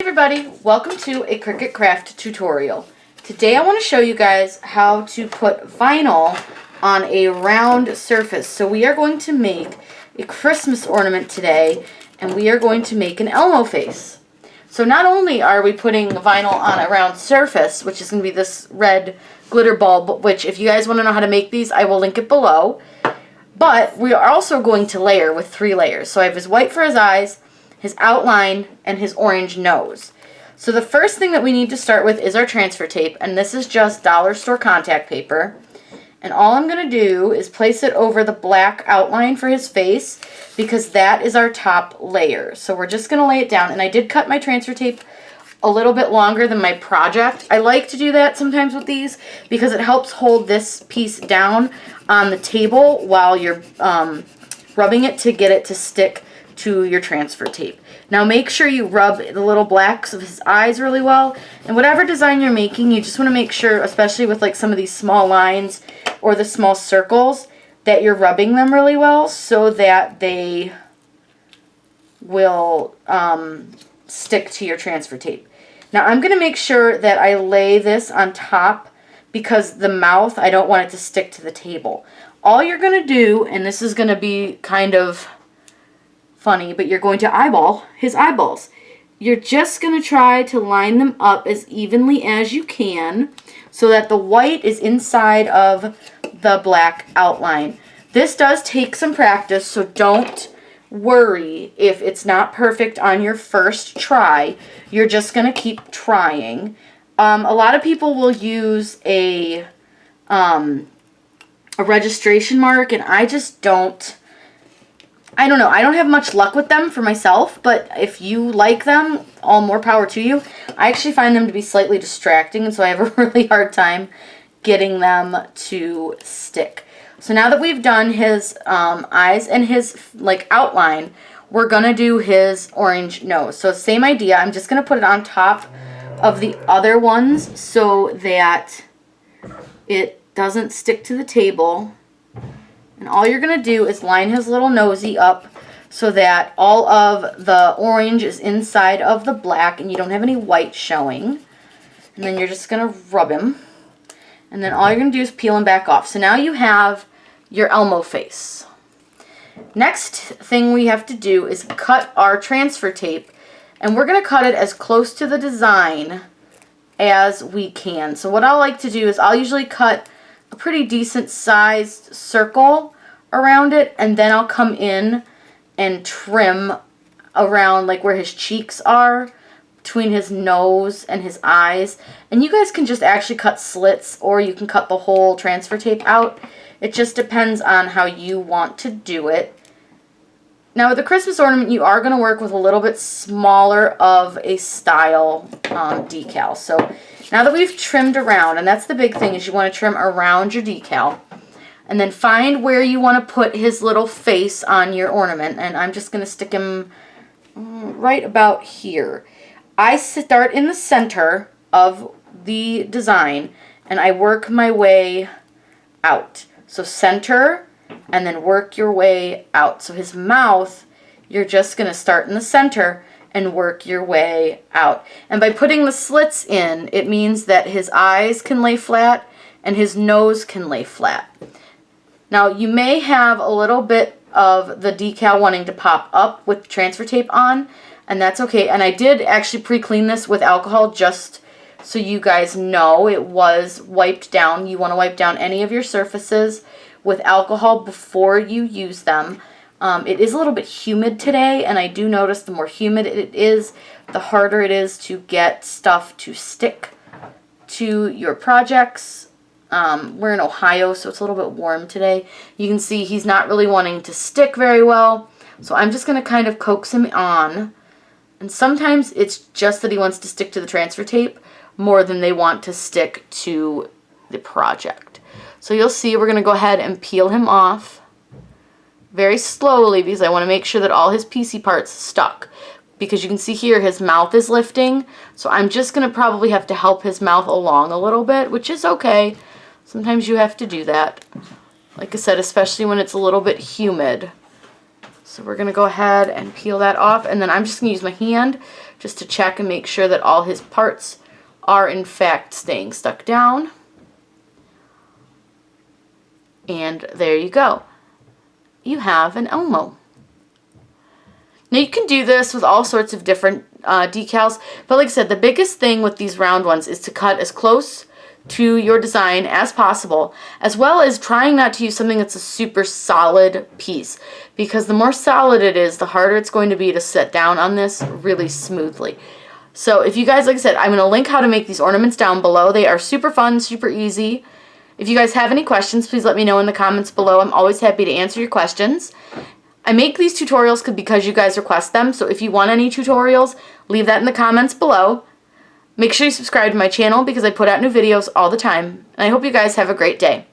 Hey everybody, welcome to a Cricut craft tutorial. Today I want to show you guys how to put vinyl on a round surface. So we are going to make a Christmas ornament today, and we are going to make an Elmo face. So not only are we putting vinyl on a round surface, which is going to be this red glitter bulb, which if you guys want to know how to make these, I will link it below. But we are also going to layer with 3 layers. So I have his white for his eyes, his outline, and his orange nose. So the first thing that we need to start with is our transfer tape, and this is just dollar store contact paper. And all I'm going to do is place it over the black outline for his face, because that is our top layer. So we're just going to lay it down, and I did cut my transfer tape a little bit longer than my project. I like to do that sometimes with these because it helps hold this piece down on the table while you're rubbing it to get it to stick to your transfer tape. Now make sure you rub the little blacks of his eyes really well, and whatever design you're making, you just want to make sure, especially with like some of these small lines or the small circles, that you're rubbing them really well so that they will stick to your transfer tape. Now I'm going to make sure that I lay this on top because the mouth, I don't want it to stick to the table. All you're going to do, and this is going to be kind of funny, but you're going to eyeball his eyeballs. You're just going to try to line them up as evenly as you can so that the white is inside of the black outline. This does take some practice, so don't worry if it's not perfect on your first try. You're just going to keep trying. A lot of people will use a registration mark, and I just don't. I don't know. I don't have much luck with them for myself, but if you like them, all more power to you. I actually find them to be slightly distracting, and so I have a really hard time getting them to stick. So now that we've done his eyes and his outline, we're going to do his orange nose. So same idea. I'm just going to put it on top of the other ones so that it doesn't stick to the table. And all you're going to do is line his little nosy up so that all of the orange is inside of the black and you don't have any white showing. And then you're just going to rub him. And then all you're going to do is peel him back off. So now you have your Elmo face. Next thing we have to do is cut our transfer tape. And we're going to cut it as close to the design as we can. So what I like to do is I'll usually cut a pretty decent sized circle around it, and then I'll come in and trim around like where his cheeks are, between his nose and his eyes. And you guys can just actually cut slits, or you can cut the whole transfer tape out. It just depends on how you want to do it. Now with the Christmas ornament, you are going to work with a little bit smaller of a style decal. So now that we've trimmed around, and that's the big thing, is you want to trim around your decal. And then find where you want to put his little face on your ornament. And I'm just going to stick him right about here. I start in the center of the design, and I work my way out. So center, and then work your way out. So his mouth, you're just going to start in the center and work your way out. And by putting the slits in, it means that his eyes can lay flat and his nose can lay flat. Now you may have a little bit of the decal wanting to pop up with transfer tape on, and that's okay. And I did actually pre-clean this with alcohol just so you guys know it was wiped down. You want to wipe down any of your surfaces with alcohol before you use them. It is a little bit humid today, and I do notice the more humid it is, the harder it is to get stuff to stick to your projects. We're in Ohio, so it's a little bit warm today. You can see he's not really wanting to stick very well, so I'm just going to kind of coax him on. And sometimes it's just that he wants to stick to the transfer tape more than they want to stick to the project. So you'll see we're going to go ahead and peel him off very slowly because I want to make sure that all his piecey parts stuck. Because you can see here his mouth is lifting, so I'm just going to probably have to help his mouth along a little bit, which is okay. Sometimes you have to do that. Like I said, especially when it's a little bit humid. So we're going to go ahead and peel that off, and then I'm just going to use my hand just to check and make sure that all his parts are in fact staying stuck down. And there you go. You have an Elmo. Now you can do this with all sorts of different decals, but like I said, the biggest thing with these round ones is to cut as close to your design as possible, as well as trying not to use something that's a super solid piece, because the more solid it is, the harder it's going to be to set down on this really smoothly. So if you guys, like I said, I'm going to link how to make these ornaments down below. They are super fun, super easy. If you guys have any questions, please let me know in the comments below. I'm always happy to answer your questions. I make these tutorials because you guys request them, so if you want any tutorials, leave that in the comments below. Make sure you subscribe to my channel because I put out new videos all the time, and I hope you guys have a great day.